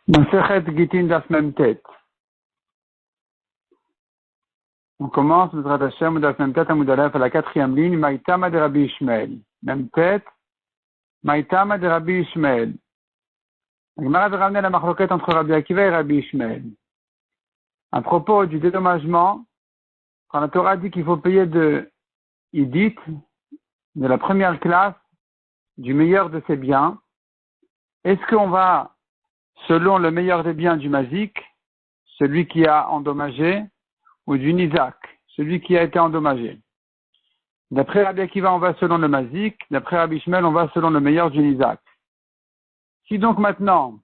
Masechet Gitin Daf Mem Tet. On commence notre Hashem Daf Mem Tet Amud Aleph à la quatrième ligne. Maïtama de Rabbi Ishmael. Mem Tet. Maïtama de Rabbi Ishmael. La Gemara veut ramener la marloquette entre Rabbi Akiva et Rabbi Ishmael. À propos du dédommagement, quand la Torah dit qu'il faut payer de Idit, de la première classe, du meilleur de ses biens, est-ce qu'on va selon le meilleur des biens du mazik, celui qui a endommagé, ou du nizak, celui qui a été endommagé? D'après Rabbi Akiva, on va selon le mazik, d'après Rabbi Ishmael, on va selon le meilleur du nizak. Si donc maintenant,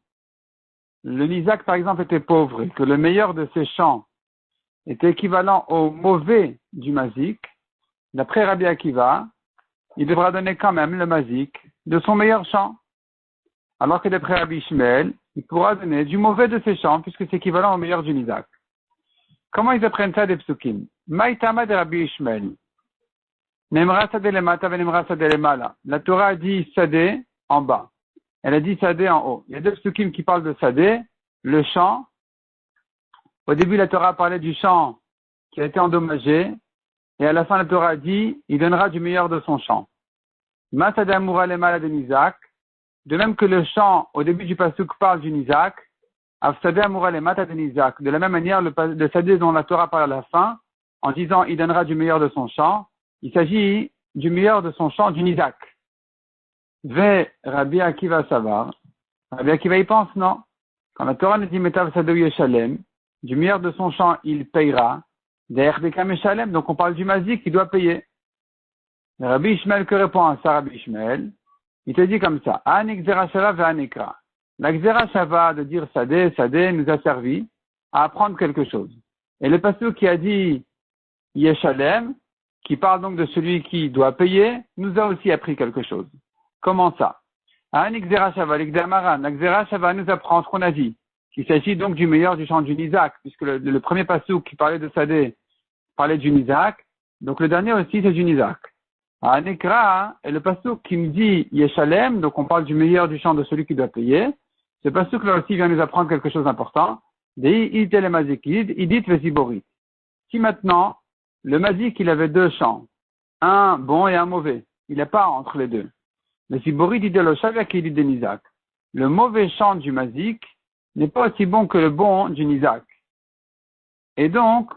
le nizak par exemple était pauvre et que le meilleur de ses champs était équivalent au mauvais du mazik, d'après Rabbi Akiva, il devra donner quand même le mazik de son meilleur champ. Alors que d'après Rabbi Ishmael, il pourra donner du mauvais de ses champs, puisque c'est équivalent au meilleur du nizak. Comment ils apprennent ça des psukim? Maïtama de Rabbi Ishmael. Nemra sadeh lemata venemra sadeh lemala. La Torah a dit sadeh en bas. Elle a dit sadeh en haut. Il y a deux psukim qui parlent de sadeh, le champ. Au début, la Torah parlait du champ qui a été endommagé. Et à la fin, la Torah a dit, il donnera du meilleur de son champ. Ma sadeh amura lemala de nizak. De même que le champ, au début du pasuk, parle du nizak, Afsadeh amura le mata de nizak. De la même manière, le sadeh dont la Torah parle à la fin, en disant il donnera du meilleur de son champ, il s'agit du meilleur de son champ, du nizak. Ve Rabbi Akiva savar. Rabbi Akiva y pense, non. Quand la Torah nous dit metav sadeh yeshalem, du meilleur de son champ, il payera. Derrière des kameshalem, donc on parle du mazik qui doit payer. Rabbi Ishmael, que répond à ça Rabbi Ishmael? Il te dit comme ça, Anik Xera Shava ve Anikra. La Xera Shava de dire Sadeh, Sadeh nous a servi à apprendre quelque chose. Et le pasuk qui a dit Yeshalem, qui parle donc de celui qui doit payer, nous a aussi appris quelque chose. Comment ça? Anik Xera Shava, l'Ikdamaran, la Xera Shava nous apprend ce qu'on a dit, qu'il s'agit donc du meilleur du champ du Nizak, puisque le premier pasuk qui parlait de Sadeh parlait du Nizak, donc le dernier aussi c'est du Nizak. Anekra, et le pasuk qui me dit Yeshalem, donc on parle du meilleur du champ de celui qui doit payer. Ce pasuk là aussi vient nous apprendre quelque chose d'important. Si maintenant, le mazik il avait deux champs, un bon et un mauvais, il n'est pas entre les deux. Le siborit dit nizak. Le mauvais champ du mazik n'est pas aussi bon que le bon du nizak. Et donc,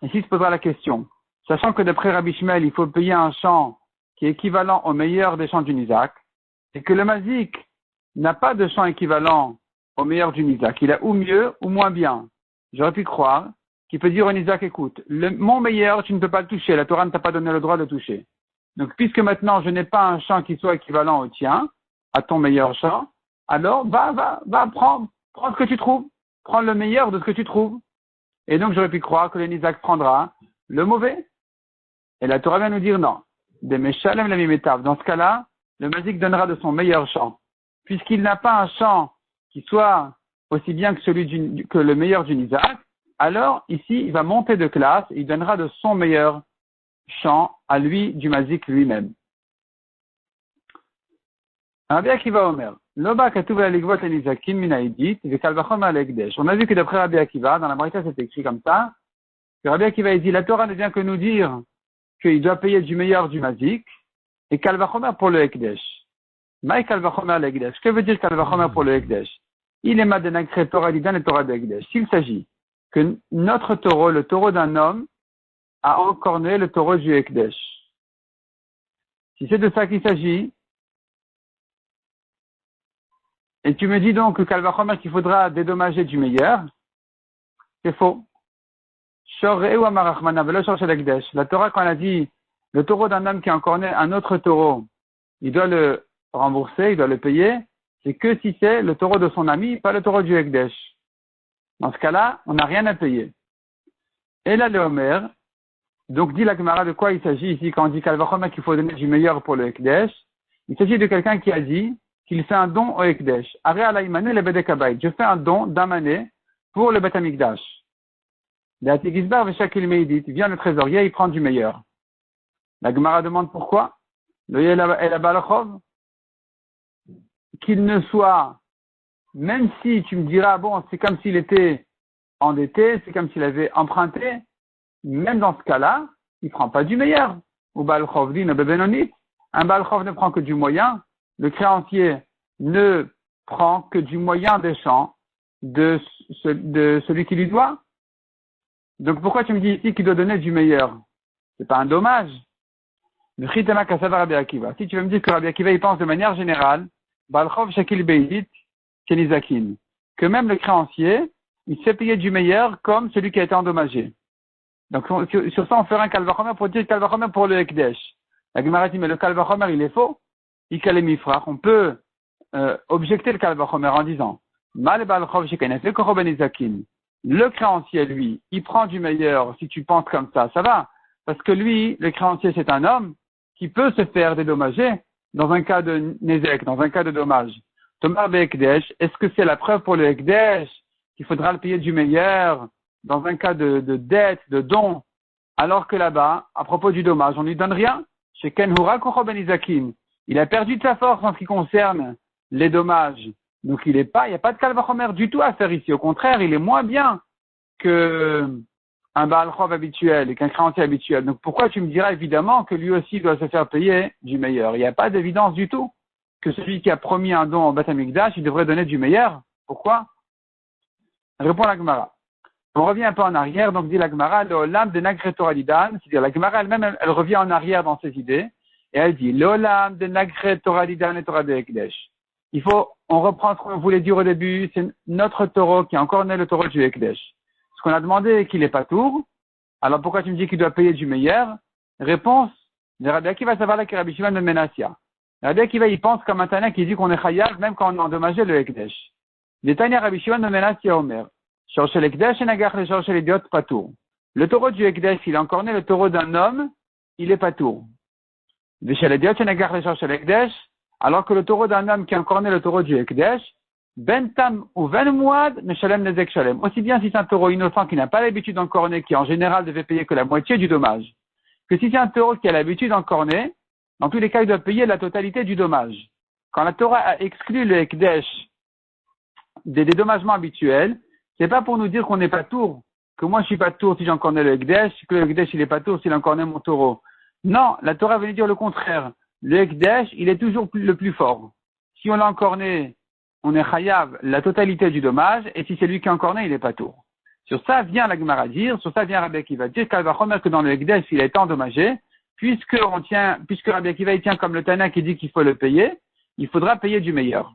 ici se posera la question. Sachant que d'après Rabbi Ishmael, il faut payer un champ qui est équivalent au meilleur des champs du nizak, et que le mazik n'a pas de champ équivalent au meilleur du nizak. Il a ou mieux ou moins bien. J'aurais pu croire qu'il peut dire au nizak, écoute, mon meilleur, tu ne peux pas le toucher. La Torah ne t'a pas donné le droit de toucher. Donc, puisque maintenant je n'ai pas un champ qui soit équivalent au tien, à ton meilleur champ, alors va prendre ce que tu trouves. Prends le meilleur de ce que tu trouves. Et donc, j'aurais pu croire que le nizak prendra le mauvais. Et la Torah vient nous dire non. Des meshalem la mimetav. Dans ce cas-là, le mazik donnera de son meilleur champ. Puisqu'il n'a pas un champ qui soit aussi bien que que le meilleur du nizak, alors ici, il va monter de classe et il donnera de son meilleur champ à lui, du mazik lui-même. Rabbi Akiva Omer. Loba katuv aligvot enizakim minaidit vekalvachom alekdesh. On a vu que d'après Rabbi Akiva, dans la Braïta, c'est écrit comme ça, que Rabbi Akiva dit, la Torah ne vient que nous dire qu'il doit payer du meilleur du mazik, et kalvachomer pour le ekdesh. Maï kalvachomer l'ekdesh. Que veut dire kalvachomer pour le ekdesh? Il est madenakre Torah lidan et Torah de ekdesh. S'il s'agit que notre taureau, le taureau d'un homme, a encorné le taureau du ekdesh. Si c'est de ça qu'il s'agit, et tu me dis donc que kalvachomer qu'il faudra dédommager du meilleur, c'est faux. La Torah, quand elle a dit le taureau d'un homme qui a encorné un autre taureau, il doit le rembourser, il doit le payer, c'est que si c'est le taureau de son ami, pas le taureau du Ekdesh. Dans ce cas-là, on n'a rien à payer. Et là, le Homer, donc dit la Gemara de quoi il s'agit ici quand on dit qu'Alvachomer qu'il faut donner du meilleur pour le Ekdesh. Il s'agit de quelqu'un qui a dit qu'il fait un don au Ekdesh. Je fais un don d'un mané pour le Bet Amikdash. Vient le trésorier, il prend du meilleur. La Gemara demande pourquoi? Qu'il ne soit même si tu me diras, bon, c'est comme s'il était endetté, c'est comme s'il avait emprunté, même dans ce cas-là, il ne prend pas du meilleur. Ou Baal Chov dit, un Baal Chov ne prend que du moyen, le créancier ne prend que du moyen des champs de celui qui lui doit. Donc pourquoi tu me dis ici qu'il doit donner du meilleur? C'est pas un dommage. Si tu veux me dire que Rabbi Akiva il pense de manière générale, Baal Chov Shakil Beidit Kenizakin, que même le créancier, il se fait payer du meilleur comme celui qui a été endommagé. Donc sur ça on fera un Kalvachomer pour dire Kalvachomer pour le Ekdesh. La Gemara dit mais le Kalvachomer il est faux. On peut objecter le Kalvachomer en disant Mal Baal Chov Shekene fait Koro Benizakin. Le créancier lui, il prend du meilleur si tu penses comme ça va. Parce que lui, le créancier c'est un homme qui peut se faire dédommager dans un cas de Nezek, dans un cas de dommage. Tomar Be'ekdesh, est-ce que c'est la preuve pour le Ekdesh qu'il faudra le payer du meilleur dans un cas de dette, de don, alors que là-bas, à propos du dommage, on ne lui donne rien? Chez Ken Hura Kocho Ben Izakim, il a perdu de sa force en ce qui concerne les dommages. Donc il n'y a pas de Kalvachomer du tout à faire ici. Au contraire, il est moins bien que un Baal Chov habituel et qu'un créancier habituel. Donc pourquoi tu me diras évidemment que lui aussi doit se faire payer du meilleur? Il n'y a pas d'évidence du tout que celui qui a promis un don au Beth Amikdash, il devrait donner du meilleur. Pourquoi? Répond la Gemara. On revient un peu en arrière, donc dit la Gemara, l'olam de Nagre Torah Didan, c'est-à-dire la Gemara elle-même, elle revient en arrière dans ses idées, et elle dit, l'olam de Nagre Torah Didan et Torah de Ekdesh. On reprend ce qu'on voulait dire au début, c'est notre taureau qui est encore né le taureau du Ekdesh. Ce qu'on a demandé qu'il n'est pas tour, alors pourquoi tu me dis qu'il doit payer du meilleur? Réponse, le Rabbi Akiva savoir là que Rabbi Shimon de Menassia. Rabbi Akiva, il pense comme un Tana qui dit qu'on est chayav même quand on a endommagé le Ekdesh. Les Tanya Rabbi Shimon de Menassia Omer. Shorshel Ekdesh et Nagar le Shorshel Idiot pas tour. Le taureau du Ekdesh, il est encore né le taureau d'un homme, il est pas tour. Veshel Idiot et Nagar le Shorshel Ekdesh, alors que le taureau d'un homme qui est encore né le taureau du Ekdesh, Ben Tam ou Ben Mouad, Meshalem Nezek Shalem. Aussi bien si c'est un taureau innocent qui n'a pas l'habitude d'encorner, qui en général devait payer que la moitié du dommage, que si c'est un taureau qui a l'habitude d'encorner, dans tous les cas, il doit payer la totalité du dommage. Quand la Torah a exclu le Ekdesh des dédommagements habituels, c'est pas pour nous dire qu'on n'est pas tour, que moi je suis pas tour si j'encornais le Ekdesh, que le Ekdesh il est pas tour s'il encornait mon taureau. Non, la Torah veut dire le contraire. Le Ekdesh, il est toujours le plus fort. Si on l'a encorné, on est chayav la totalité du dommage, et si c'est lui qui a encorné, il n'est pas tour. Sur ça vient la Gemara dire, sur ça vient Rabbi Akiva dire qu'elle va remettre que dans le Ekdesh, il a été endommagé, puisque Rabbi Akiva il tient comme le Tana qui dit qu'il faut le payer, il faudra payer du meilleur.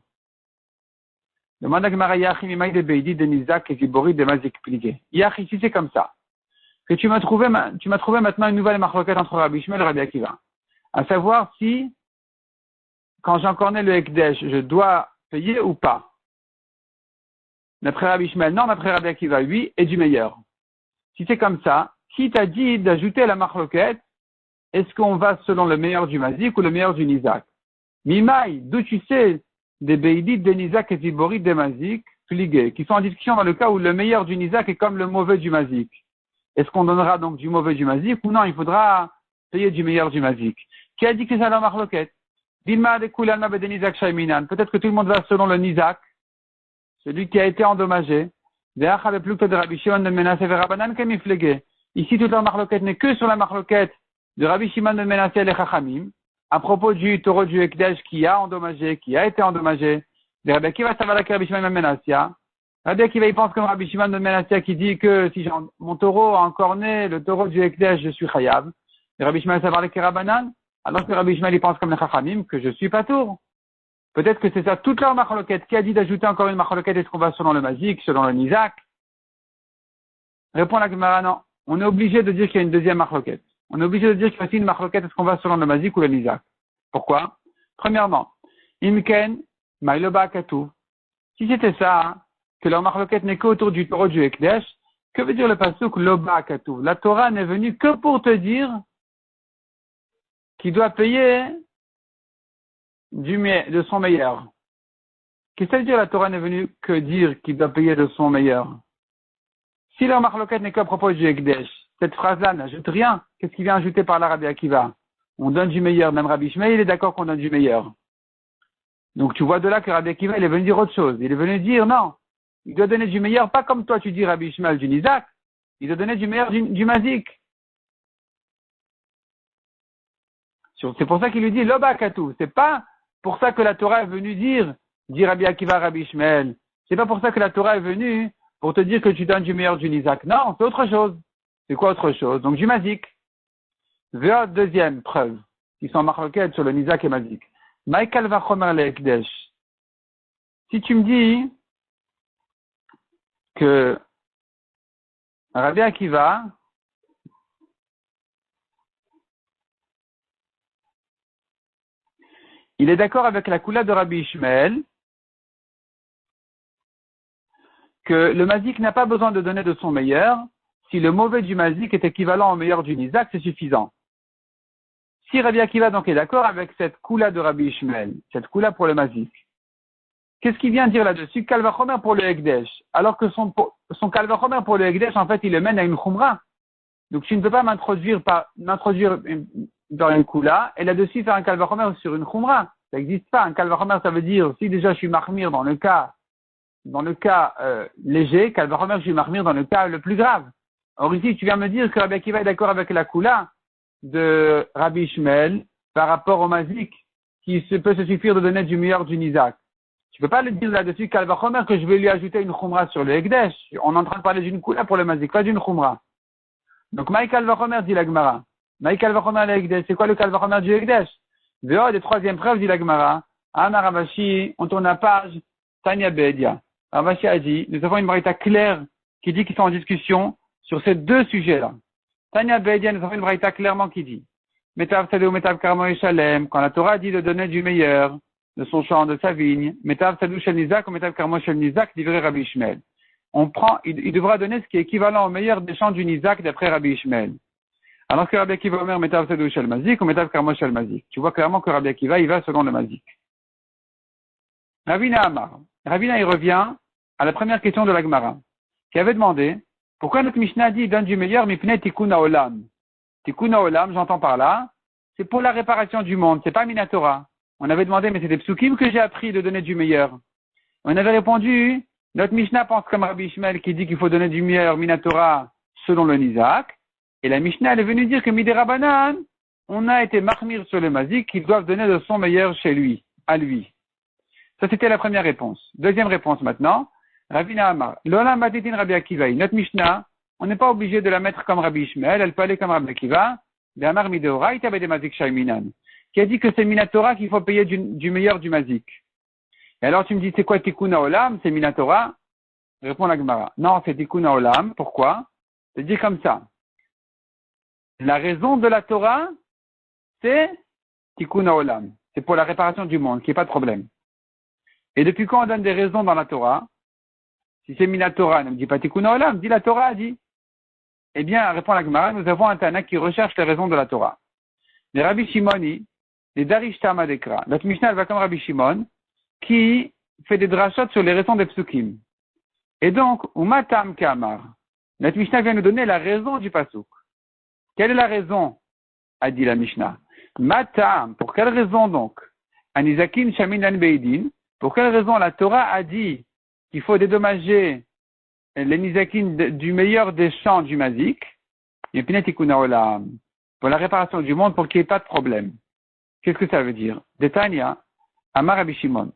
Demande à Gemara Yachim Imai de Beidi de Nizak et Zibori de Mazik Pligé. Yachim, si c'est comme ça, que tu m'as trouvé maintenant une nouvelle marloquette entre Rabbi Shmuel et Rabbi Akiva. À savoir si, quand j'encornais le Ekdesh, je dois payer ou pas. D'après Rabbi Shmuel, non, d'après Rabbi Akiva, oui, et du meilleur. Si c'est comme ça, qui t'a dit d'ajouter la marloquette? Est-ce qu'on va selon le meilleur du Mazik ou le meilleur du Nizak? Mimaï, d'où tu sais des Beidit, des Nizak et Ziborit, des Mazik, Pligé, qui sont en discussion dans le cas où le meilleur du Nizak est comme le mauvais du Mazik. Est-ce qu'on donnera donc du mauvais du Mazik ou non, il faudra payer du meilleur du Mazik? Qui a dit que c'est ça la marloquette? Dilma de Kulalma de Nizak Shaiminan. Peut-être que tout le monde va selon le Nizak, celui qui a été endommagé. Ici, toute la marloquette n'est que sur la marloquette de Rabbi Shimon de Menasseh et les Chachamim, à propos du taureau du Ekdesh qui a été endommagé. Rabbi Akiva savala que Rabbi Shimon de Menasseh. Rabbi Akiva, il pense comme Rabbi Shimon de Menasseh qui dit que si mon taureau a encore né, le taureau du Ekdesh, je suis chayav. Rabbi Shimon savala que Rabbanan, alors que Rabbi Shimon, il pense comme les Chachamim que je suis pas tour. Peut-être que c'est ça toute leur marloquette. Qui a dit d'ajouter encore une marloquette? Est-ce qu'on va selon le Mazik, selon le Nizak? Répond la Gemara, non. On est obligé de dire qu'il y a une deuxième marloquette. On est obligé de dire qu'il y a aussi une marloquette. Est-ce qu'on va selon le Mazik ou le Nizak? Pourquoi? Premièrement, Imken, Maïloba Katou. Si c'était ça, que leur marloquette n'est qu'autour du taureau du Ekdesh, que veut dire le pasuk Loba Katou? La Torah n'est venue que pour te dire qu'il doit payer de son meilleur. Qu'est-ce que ça veut dire la Torah n'est venue que dire qu'il doit payer de son meilleur? Si leur marloquette n'est qu'à propos du Ekdesh, cette phrase-là n'ajoute rien. Qu'est-ce qui vient ajouter par la Rabbi Akiva? On donne du meilleur. Même Rabbi Shmuel, il est d'accord qu'on donne du meilleur. Donc tu vois de là que Rabbi Akiva, il est venu dire autre chose. Il est venu dire non, il doit donner du meilleur, pas comme toi tu dis Rabbi Ishmael du Nizak, il doit donner du meilleur du Mazik. C'est pour ça qu'il lui dit Loba Katou. C'est pas pour ça que la Torah est venue dire, dit Rabbi Akiva Rabbi Ishmael. C'est pas pour ça que la Torah est venue pour te dire que tu donnes du meilleur du Nizak. Non, c'est autre chose. C'est quoi autre chose? Donc du Mazik. Deuxième preuve, qui sont marquées sur le Nizak et Mazik. Michael Vachomer le Ekdesh. Si tu me dis que Rabbi Akiva, il est d'accord avec la coula de Rabbi Ishmael, que le Mazik n'a pas besoin de donner de son meilleur. Si le mauvais du Mazik est équivalent au meilleur du Nizak, c'est suffisant. Si Rabbi Akiva donc est d'accord avec cette coula de Rabbi Ishmael, cette coula pour le Mazik, qu'est-ce qu'il vient dire là-dessus? Kalvachomer pour le Ekdesh. Alors que son Kalvachomer pour le Ekdesh, en fait, il le mène à une Khumra. Donc tu ne peux pas m'introduire dans une coula et là-dessus faire un Kalvachomer sur une Khumra. Ça n'existe pas. Un Kalvachomer, ça veut dire, si déjà je suis Mahmir dans le cas léger, Kalvachomer, je suis Mahmir dans le cas le plus grave. Or ici, tu viens me dire que Rabbi Akiva est d'accord avec la coula de Rabbi Ishmael par rapport au Mazik, qui peut se suffire de donner du meilleur du Nizak. Tu peux pas le dire là-dessus, Kalvachomer, que je vais lui ajouter une Khumra sur le Ekdesh. On est en train de parler d'une coula pour le Mazik, pas d'une Khumra. Donc, Maï Kalvachomer, dit la Gemara. Maï Kalvachomer le Ekdesh. C'est quoi le Kalvachomer du Ekdesh? Véo, des troisième preuve, dit la Gemara. Amar Ravashi, on tourne la page, Tanya Bedia. Ravashi a dit, nous avons une braïta claire qui dit qu'ils sont en discussion sur ces deux sujets-là. Tanya Bedia, nous avons une braïta clairement qui dit, Metav Sadou, Metav Karmo et Shalem, quand la Torah dit de donner du meilleur, de son champ, de sa vigne, Metav Sadou Shel Nizak ou Metav Karmo Shel Nizak, dirait Rabbi Ishmael. Il devra donner ce qui est équivalent au meilleur des champs du Nizak d'après Rabbi Ishmael. Alors que Rabbi Akiva Omer Metav Sadou Shel Mazik ou Metav Karmo Shel Mazik. Tu vois clairement que Rabbi Akiva, il va selon le Mazik. Ravina Amar. Ravina, il revient à la première question de la Gemara, qui avait demandé, pourquoi notre Mishnah dit donne du meilleur, mipne tikkun haolam? Tikkun haolam, j'entends par là, c'est pour la réparation du monde, c'est pas Minatora. On avait demandé, mais c'est des psukim que j'ai appris de donner du meilleur. On avait répondu, notre Mishnah pense comme Rabbi Ishmael qui dit qu'il faut donner du meilleur Minatora selon le Nizak. Et la Mishnah, elle est venue dire que Midera Banan, on a été marmir sur le Mazik qu'ils doivent donner de son meilleur chez lui, à lui. Ça, c'était la première réponse. Deuxième réponse maintenant. Ravina Amar. L'olam batitin Rabbi Akiva. Notre Mishnah, on n'est pas obligé de la mettre comme Rabbi Ishmael, elle peut aller comme Rabbi Akiva. Be'amar mideoraita be'de mazik shayminan. Qui a dit que c'est Minatora qu'il faut payer du meilleur du Mazik. Et alors tu me dis, c'est quoi Tikkun Haolam? C'est Minatora? Répond la Gemara. Non, c'est Tikkun Haolam. Pourquoi? C'est dit comme ça. La raison de la Torah, c'est Tikkun Haolam. C'est pour la réparation du monde, qui n'est pas de problème. Et depuis quand on donne des raisons dans la Torah? Si c'est Minatora, ne me dis pas Tikkun Haolam, dis la Torah a dit. Eh bien, répond la Gemara, nous avons un Tana qui recherche les raisons de la Torah. Les Rabbi Shimoni, les Darish Tama Dekra. Notre Mishnah, elle va comme Rabbi Shimon, qui fait des drachot sur les raisons des psukim. Et donc, Umatam Kamar. Notre Mishnah vient nous donner la raison du pasuk. Quelle est la raison? A dit la Mishnah. Matam. Pour quelle raison donc? Anizakin Shaminan Beidin. Pour quelle raison la Torah a dit qu'il faut dédommager les Nizakin du meilleur des champs du Mazik? Pour la réparation du monde, pour qu'il n'y ait pas de problème. Qu'est-ce que ça veut dire? Detania, Amar Rabbi Shimon.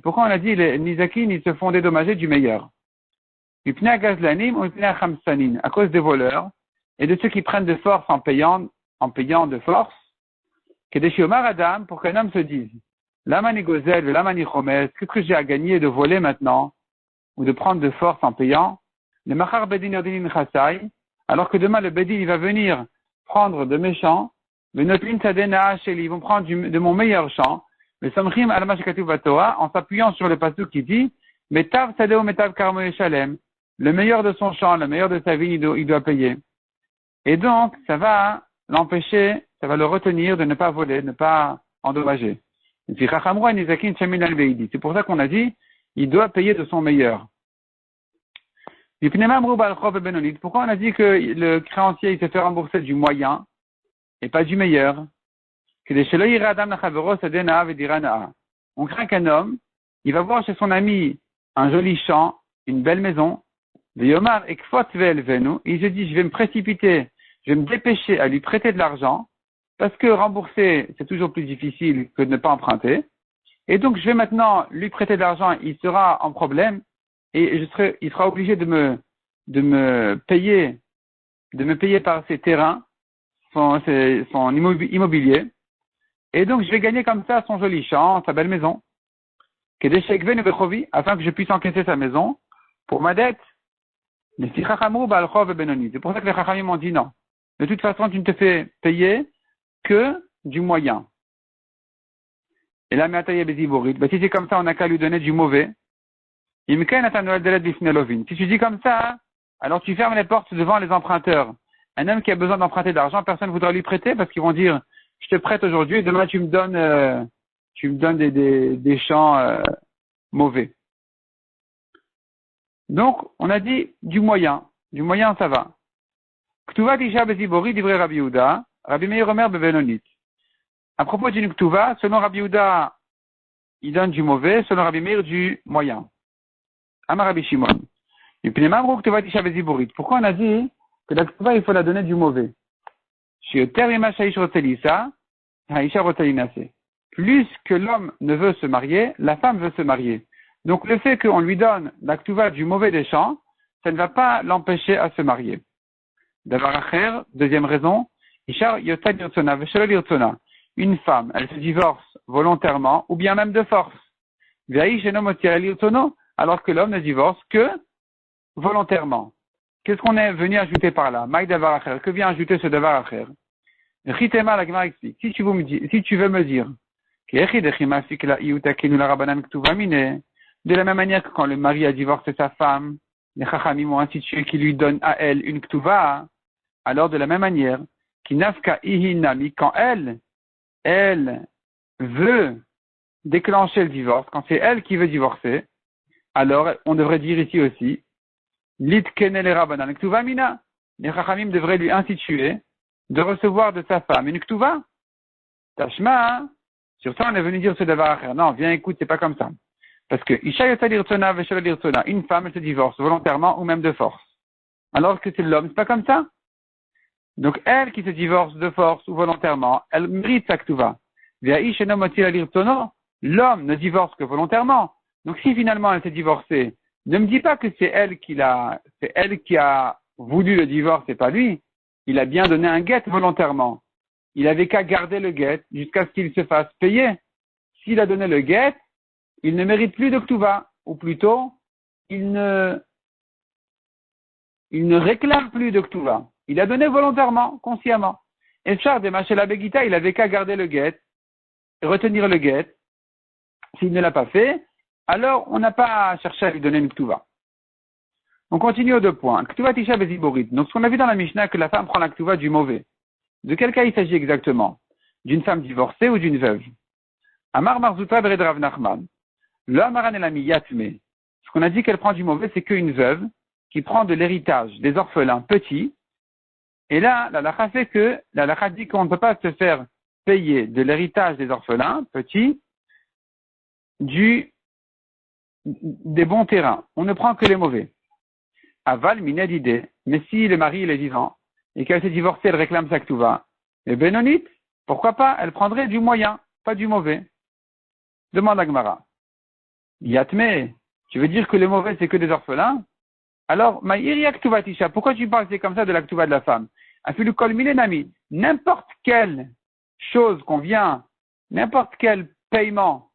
Pourquoi on a dit les Nizakin, ils se font dédommager du meilleur? À cause des voleurs et de ceux qui prennent de force en payant de force. Adam, pour qu'un homme se dise, Lamani Gozel, Lamani Chomes, qu'est-ce que j'ai à gagner de voler maintenant, ou de prendre de force en payant? Le Machar Bedin Ordinin Chassai, alors que demain le Bedin, il va venir prendre de mes champs, ils vont prendre de mon meilleur champ, le Samchim Alamashkatu Torah, en s'appuyant sur le pasuk qui dit, Metav Sadeo Metav Karmo Shalem, le meilleur de son champ, le meilleur de sa vigne, il doit payer. Et donc, ça va l'empêcher, ça va le retenir de ne pas voler, de ne pas endommager. C'est pour ça qu'on a dit, il doit payer de son meilleur. Pourquoi on a dit que le créancier, il se fait rembourser du moyen et pas du meilleur? On craint qu'un homme, il va voir chez son ami un joli champ, une belle maison, et il se dit, je vais me précipiter, je vais me dépêcher à lui prêter de l'argent, parce que rembourser, c'est toujours plus difficile que de ne pas emprunter. Et donc, je vais maintenant lui prêter de l'argent, il sera en problème, et il sera obligé de me payer par ses terrains, son immobilier. Et donc, je vais gagner comme ça son joli champ, sa belle maison. Afin que je puisse encaisser sa maison pour ma dette. C'est pour ça que les Chachamim m'ont dit non. De toute façon, tu ne te fais payer que du moyen. Et là, si c'est comme ça, on n'a qu'à lui donner du mauvais. Si tu dis comme ça, alors tu fermes les portes devant les emprunteurs. Un homme qui a besoin d'emprunter de l'argent, personne ne voudra lui prêter parce qu'ils vont dire, je te prête aujourd'hui et demain tu me donnes des champs mauvais. Donc, on a dit du moyen. Du moyen, ça va. Ktuva tisha bezibori divrei Rabbi Yehuda, Rabbi Meir Omer bebenonit. À propos d'une ktuva, selon Rabbi Yehuda, il donne du mauvais, selon Rabbi Meir, du moyen. Amar Rabbi Shimon. Et puis, pourquoi on a dit que la ktuva, il faut la donner du mauvais? Plus que l'homme ne veut se marier, la femme veut se marier. Donc, le fait qu'on lui donne la ktuva du mauvais des champs, ça ne va pas l'empêcher à se marier. Deuxième raison, une femme, elle se divorce volontairement ou bien même de force. Alors que l'homme ne divorce que volontairement. Qu'est-ce qu'on est venu ajouter par là? Que vient ajouter ce davar acher? Ritema, la Gemara explique. Si tu veux me dire, de la même manière que quand le mari a divorcé sa femme, les Chachamim ont institué qui lui donne à elle une ktuva, alors de la même manière, kinafka ihinami, quand elle veut déclencher le divorce, quand c'est elle qui veut divorcer, alors on devrait dire ici aussi, lit kenel rabanan ktuva mina, les Chachamim devraient lui instituer de recevoir de sa femme une ktuva. Tashma, sur ça on est venu dire ce davar acher. Non, viens écoute, c'est pas comme ça. Parce que une femme, elle se divorce volontairement ou même de force. Alors que c'est l'homme, c'est pas comme ça. Donc elle qui se divorce de force ou volontairement, elle mérite sa ktuva. L'homme ne divorce que volontairement. Donc si finalement elle s'est divorcée, ne me dis pas que c'est elle qui a voulu le divorce et pas lui. Il a bien donné un guet volontairement. Il avait qu'à garder le guet jusqu'à ce qu'il se fasse payer. S'il a donné le guet, il ne mérite plus de ktuva, ou plutôt, il ne réclame plus de ktuva. Il a donné volontairement, consciemment. Et Char de Machela Begita, il avait qu'à garder le guet, retenir le guet. S'il ne l'a pas fait, alors on n'a pas à chercher à lui donner une ktuva. On continue aux deux points. Ktuva tisha beziborit. Donc ce qu'on a vu dans la Mishnah, que la femme prend la ktuva du mauvais. De quel cas il s'agit exactement? D'une femme divorcée ou d'une veuve? Amar Marzuta Bered Rav Nachman. Le Amaran et la Miyatme. Ce qu'on a dit qu'elle prend du mauvais, c'est qu'une veuve qui prend de l'héritage des orphelins petits. Et là, la lacha fait que, la lacha dit qu'on ne peut pas se faire payer de l'héritage des orphelins petits des bons terrains. On ne prend que les mauvais. Aval mined idée. Mais si le mari il est vivant et qu'elle s'est divorcée, elle réclame sa ktuva. Et benonit, pourquoi pas? Elle prendrait du moyen, pas du mauvais. Demande à Gemara. Yatme, tu veux dire que les mauvais c'est que des orphelins? Alors, maïria ktuva tisha, pourquoi tu parles c'est comme ça de la ktuva de la femme? Afilu kol milenami, n'importe quelle chose n'importe quel paiement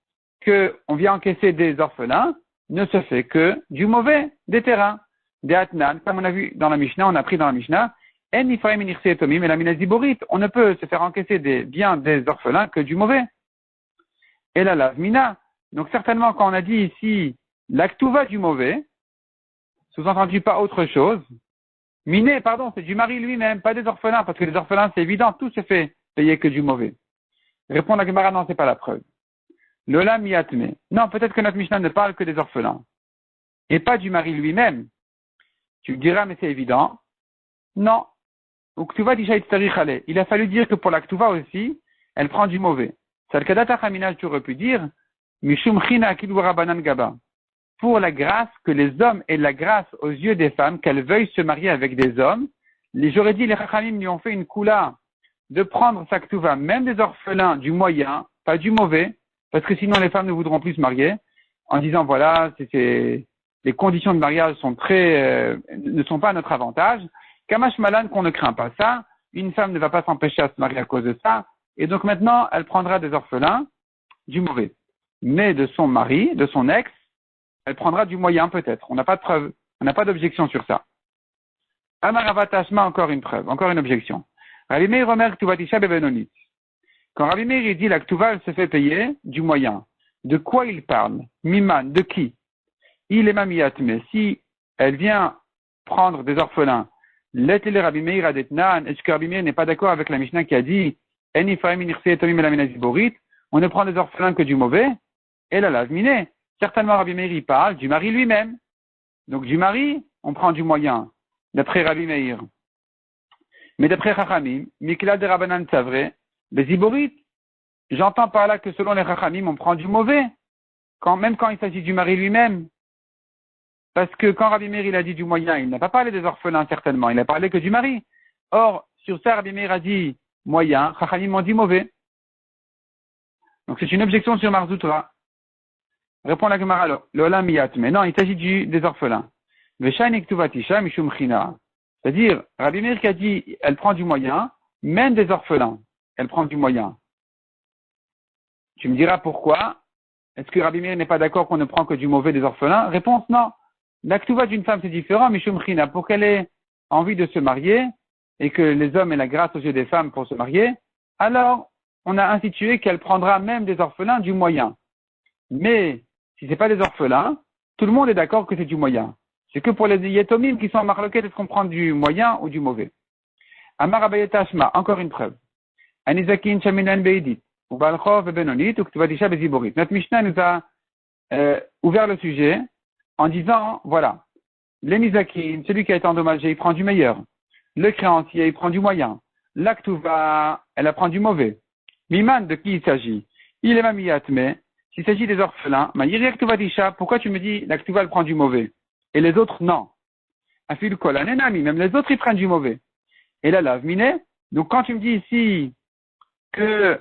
qu'on vient encaisser des orphelins, ne se fait que du mauvais, des terrains. Des atnan, comme on a vu dans la Mishnah, on a pris dans la Mishnah, en ifraim inirse etomim et la minaziborit, on ne peut se faire encaisser des biens des orphelins que du mauvais. Et la lavmina, donc certainement quand on a dit ici la ktuva du mauvais, sous-entendu pas autre chose, miné, pardon, c'est du mari lui-même, pas des orphelins, parce que les orphelins c'est évident, tout se fait payer que du mauvais. Répondre à Gemara, non, c'est pas la preuve. Lola miatme. Non, peut-être que notre Mishnah ne parle que des orphelins. Et pas du mari lui-même. Tu me diras, mais c'est évident. Non. Ou ktuva tisha itzarich ale. Il a fallu dire que pour la ktuva aussi, elle prend du mauvais. Salkadata Chamina, tu aurais pu dire, Mishum China Kilu Rabanan Gaba. Pour la grâce, que les hommes aient la grâce aux yeux des femmes, qu'elles veuillent se marier avec des hommes, j'aurais dit, les Chachamim lui ont fait une koula de prendre sa ktuva, même des orphelins du moyen, pas du mauvais, parce que sinon les femmes ne voudront plus se marier, en disant voilà, les conditions de mariage sont ne sont pas à notre avantage. Kamash Malan, qu'on ne craint pas ça, une femme ne va pas s'empêcher à se marier à cause de ça, et donc maintenant elle prendra des orphelins du mauvais. Mais de son mari, de son ex, elle prendra du moyen peut-être. On n'a pas de preuve, on n'a pas d'objection sur ça. Amaravatashma, encore une preuve, encore une objection. Rabbi Meir Omer Ktuvatisha Bebenonit. Quand Rabbi Meir dit la Ktuva, elle se fait payer du moyen. De quoi il parle? Miman, de qui? Il est mamiyatme. Si elle vient prendre des orphelins, l'etele Rabbi Meir adetnan, est-ce que Rabbi Meir n'est pas d'accord avec la Mishnah qui a dit on ne prend des orphelins que du mauvais? Et la lavmine. Certainement Rabbi Meir il parle du mari lui-même. Donc du mari, on prend du moyen, d'après Rabbi Meir. Mais d'après Chachamim, Mikla de Rabbanan Tzavré, Beziborit, j'entends par là que selon les Chachamim, on prend du mauvais, même quand il s'agit du mari lui-même. Parce que quand Rabbi Meir il a dit du moyen, il n'a pas parlé des orphelins certainement, il n'a parlé que du mari. Or, sur ça, Rabbi Meir a dit moyen, Chachamim ont dit mauvais. Donc c'est une objection sur Marzoutra. Répond la Gemara, le Olam Miyat, mais non, il s'agit des orphelins. Veshanik Tuvatisha Mishum China. C'est-à-dire, Rabbi Meir qui a dit, elle prend du moyen, même des orphelins, elle prend du moyen. Tu me diras pourquoi? Est-ce que Rabbi Meir n'est pas d'accord qu'on ne prend que du mauvais des orphelins? Réponse, non. L'actuva d'une femme, c'est différent, Mishum China, pour qu'elle ait envie de se marier, et que les hommes aient la grâce aux yeux des femmes pour se marier, alors, on a institué qu'elle prendra même des orphelins du moyen. Mais, si c'est pas des orphelins, tout le monde est d'accord que c'est du moyen. C'est que pour les yetomim qui sont en marloquette, est-ce qu'on prend du moyen ou du mauvais? Amar Abaye Tashma, encore une preuve. Anizakin Shaminan Beidit, ou Balchov et Benonit, ou Ktuvadisha Beziborit. Notre Mishnah nous a ouvert le sujet en disant, voilà, l'Anizakin, celui qui a été endommagé, il prend du meilleur. Le créancier, il prend du moyen. L'Aktuva, elle prend du mauvais. Miman, de qui il s'agit? Il est mamiyatme. S'il s'agit des orphelins, pourquoi tu me dis l'Aktuva, elle prend du mauvais? Et les autres, non. Afil kol anenami, même les autres, ils prennent du mauvais. Et là, lavmine, donc quand tu me dis ici que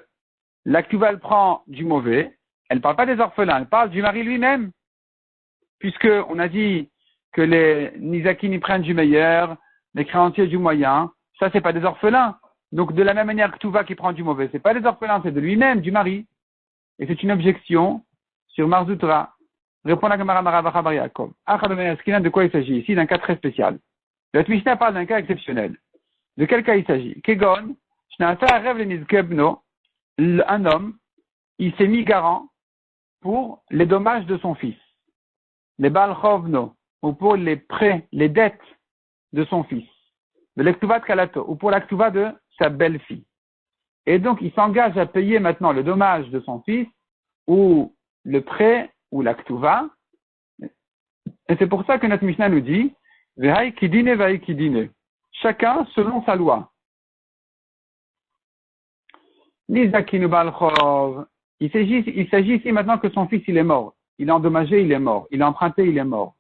l'Aktuva, elle prend du mauvais, elle ne parle pas des orphelins, elle parle du mari lui-même. Puisque on a dit que les Nizakin, ils prennent du meilleur, les créanciers du moyen, ça, c'est pas des orphelins. Donc, de la même manière que Touva qui prend du mauvais, c'est pas des orphelins, c'est de lui-même, du mari. Et c'est une objection sur Marzoutra. Répond la Gemara Maravacha Bar Yaakov. De quoi il s'agit ici? D'un cas très spécial. Le Mishnah parle d'un cas exceptionnel. De quel cas il s'agit? Kegon, un homme, il s'est mis garant pour les dommages de son fils. Les Balchovno, ou pour les prêts, les dettes de son fils. De l'Ektuvat Kalato, ou pour l'Ektuva de sa belle-fille. Et donc, il s'engage à payer maintenant le dommage de son fils, ou le prêt, ou l'Ektuva. Et c'est pour ça que notre Mishnah nous dit, Vehai Kidine, Vehai Kidine. Chacun selon sa loi. Nizakinu Balchov. Il s'agit ici maintenant que son fils, il est mort. Il est endommagé, il est mort. Il est emprunté, il est mort.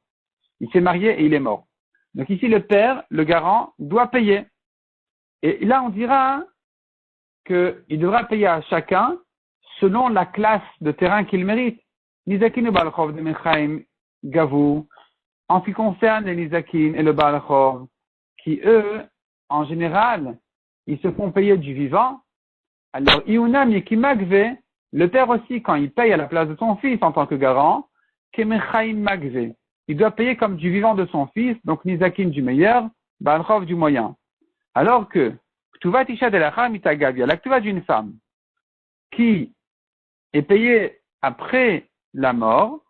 Il s'est marié et il est mort. Donc ici, le père, le garant, doit payer. Et là, on dira qu'il devra payer à chacun selon la classe de terrain qu'il mérite. Nizakinu Balchov de Mechaim Gavou. En ce qui concerne les Nizakin et le Balchov, qui eux, en général, ils se font payer du vivant. Alors, Iunam Yekimagve, le père aussi, quand il paye à la place de son fils en tant que garant, Kemechaim Magve. Il doit payer comme du vivant de son fils, donc Nizakin du meilleur, Balchov du moyen. Alors que, Ktuva Tisha de la Mitagavia, la Ktuva d'une femme, qui est payée après la mort,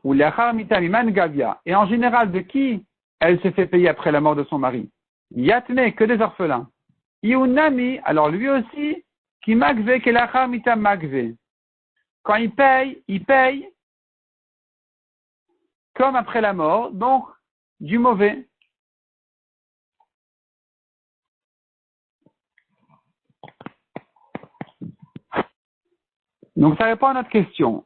ou l'achar mitamiman gavia, et en général de qui elle se fait payer après la mort de son mari? Yatme, que des orphelins. Iunami, alors lui aussi, qui magve, que l'achar mitam magve. Quand il paye comme après la mort, donc du mauvais. Donc ça répond à notre question.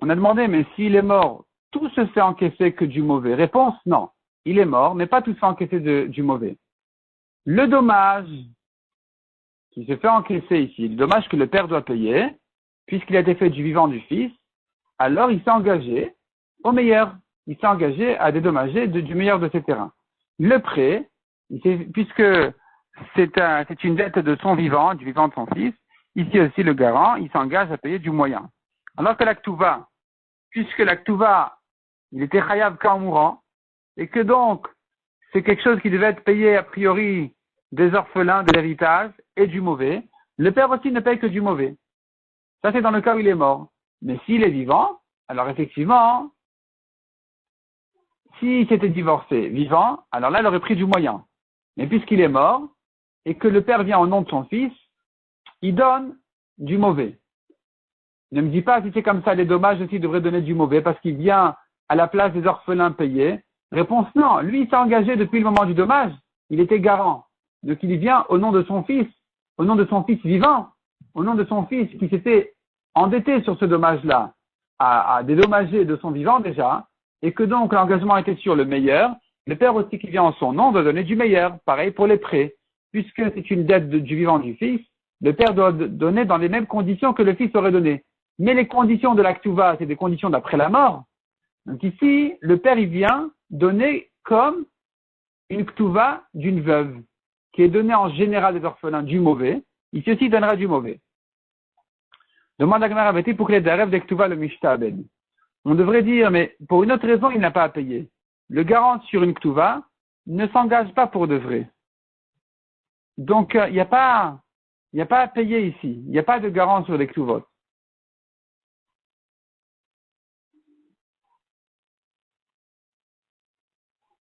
On a demandé, mais s'il est mort, tout se fait encaisser que du mauvais. Réponse, non. Il est mort, mais pas tout se fait encaisser du mauvais. Le dommage qui se fait encaisser ici, le dommage que le père doit payer, puisqu'il a été fait du vivant du fils, alors il s'est engagé au meilleur. Il s'est engagé à dédommager du meilleur de ses terrains. Le prêt, puisque c'est une dette de son vivant, du vivant de son fils, ici aussi le garant, il s'engage à payer du moyen. Alors que l'Aktuva, puisque l'Aktuva, il était chayav qu'en mourant, et que donc, c'est quelque chose qui devait être payé a priori des orphelins, de l'héritage et du mauvais, le père aussi ne paye que du mauvais. Ça, c'est dans le cas où il est mort. Mais s'il est vivant, alors effectivement, s'il s'était divorcé vivant, alors là, il aurait pris du moyen. Mais puisqu'il est mort, et que le père vient au nom de son fils, il donne du mauvais. Ne me dis pas si c'est comme ça, les dommages aussi devraient donner du mauvais, parce qu'il vient à la place des orphelins payés. Réponse non. Lui, il s'est engagé depuis le moment du dommage. Il était garant. Donc il vient au nom de son fils vivant, au nom de son fils qui s'était endetté sur ce dommage-là, à dédommager de son vivant déjà, et que donc l'engagement était sur le meilleur. Le père aussi qui vient en son nom doit donner du meilleur. Pareil pour les prêts. Puisque c'est une dette du vivant du fils, le père doit donner dans les mêmes conditions que le fils aurait donné. Mais les conditions de l'Aktuva, c'est des conditions d'après la mort. Donc ici, le père, il vient donner comme une Ktuva d'une veuve, qui est donnée en général des orphelins du mauvais. Ici aussi, il donnera du mauvais. Demande à Gemara Veti pour que les Darev de Ktuva le Mishtabed. On devrait dire, mais pour une autre raison, il n'a pas à payer. Le garant sur une Ktuva ne s'engage pas pour de vrai. Donc, il n'y a pas à payer ici. Il n'y a pas de garant sur les Ktuvot.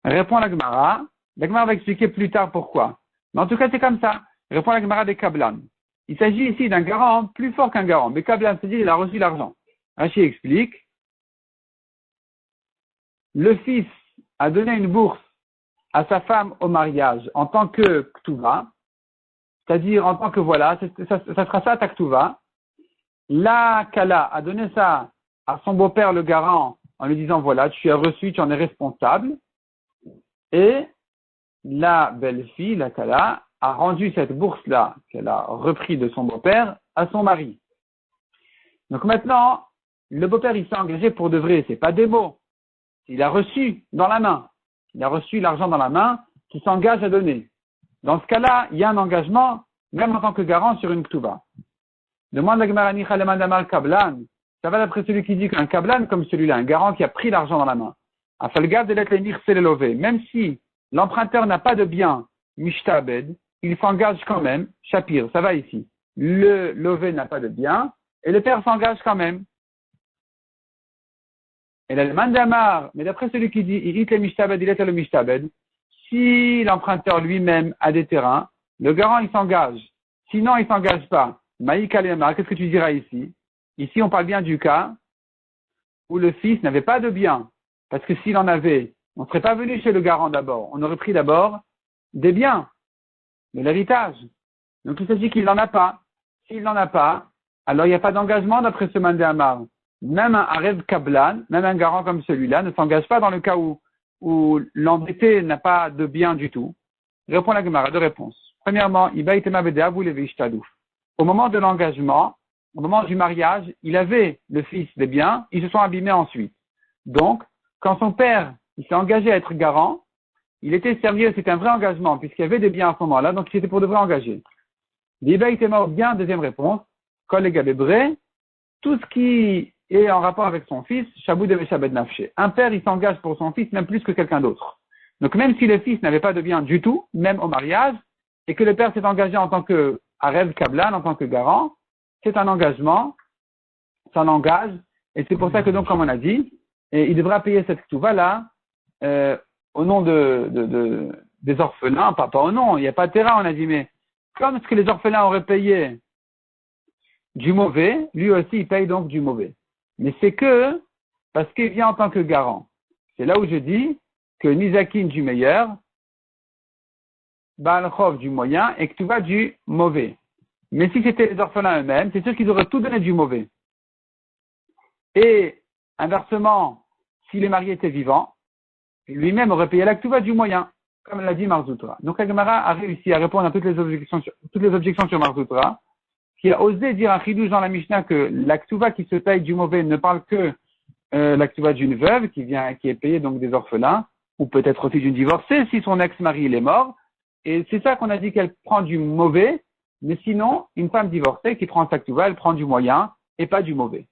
Répond la Gemara. La Gemara va expliquer plus tard pourquoi. Mais en tout cas, c'est comme ça. Répond la Gemara des Kablan. Il s'agit ici d'un garant plus fort qu'un garant. Mais Kablan, c'est-à-dire il a reçu l'argent. Rashi explique. Le fils a donné une bourse à sa femme au mariage en tant que Ktuva, c'est-à-dire en tant que voilà, ça sera ça ta Ktuva. La Kala a donné ça à son beau-père le garant en lui disant voilà, tu as reçu, tu en es responsable. Et la belle-fille, la Kala, a rendu cette bourse-là qu'elle a repris de son beau-père à son mari. Donc maintenant, le beau-père, il s'est engagé pour de vrai, c'est pas des mots. Il a reçu dans la main. Il a reçu l'argent dans la main qui s'engage à donner. Dans ce cas-là, il y a un engagement, même en tant que garant, sur une Ktuva. Demande à Gemara Nichaleman Damar Kablan. Ça va d'après celui qui dit qu'un Kablan comme celui-là, un garant qui a pris l'argent dans la main. Afalgav de l'être l'énir c'est le lové. Même si l'emprunteur n'a pas de bien, Mishtabed, il s'engage quand même. Shapir, ça va ici. Le lové n'a pas de bien, et le père s'engage quand même. Et là, le mandamar, mais d'après celui qui dit, il le mishtabed, il est le mishtabed, si l'emprunteur lui-même a des terrains, le garant, il s'engage. Sinon, il s'engage pas. Maïka Lemar, qu'est-ce que tu diras ici? Ici, on parle bien du cas où le fils n'avait pas de bien. Parce que s'il en avait, on ne serait pas venu chez le garant d'abord. On aurait pris d'abord des biens, de l'héritage. Donc, il s'agit qu'il n'en a pas. S'il n'en a pas, alors il n'y a pas d'engagement d'après ce mandamar. Même un Arev Kablan, même un garant comme celui-là, ne s'engage pas dans le cas où l'endetté n'a pas de bien du tout. Répond la Gemara, deux réponses. Premièrement, au moment de l'engagement, au moment du mariage, il avait le fils des biens, ils se sont abîmés ensuite. Donc, quand son père il s'est engagé à être garant, il était sérieux, c'était un vrai engagement, puisqu'il y avait des biens à ce moment-là, donc il était pour de vrai engagé. L'Iba était mort bien, deuxième réponse. Collègue Bébré, tout ce qui est en rapport avec son fils, Shabou de Meshabed Nafshe. Un père, il s'engage pour son fils, même plus que quelqu'un d'autre. Donc, même si le fils n'avait pas de bien du tout, même au mariage, et que le père s'est engagé en tant que Arev Kablan, en tant que garant, c'est un engagement, ça l'engage, et c'est pour ça que donc, comme on a dit, il devra payer cette Ktuva-là, au nom des orphelins, pas au nom, il n'y a pas de terrain, on a dit, mais comme ce que les orphelins auraient payé du mauvais, lui aussi il paye donc du mauvais. Mais c'est que parce qu'il vient en tant que garant. C'est là où je dis que Nizakin du meilleur, Baal Chov du moyen et que tu vas du mauvais. Mais si c'était les orphelins eux-mêmes, c'est sûr qu'ils auraient tout donné du mauvais. Et inversement, si le mari était vivant, lui-même aurait payé la Ktuva du moyen, comme l'a dit Marzoutra. Donc la Gemara a réussi à répondre à toutes les objections sur Marzoutra, qui a osé dire un chidouche dans la Mishnah que la Ktuva qui se paye du mauvais ne parle que la Ktuva d'une veuve qui est payée donc des orphelins, ou peut-être aussi d'une divorcée si son ex-mari il est mort. Et c'est ça qu'on a dit qu'elle prend du mauvais, mais sinon, une femme divorcée qui prend sa Ktuva, elle prend du moyen et pas du mauvais.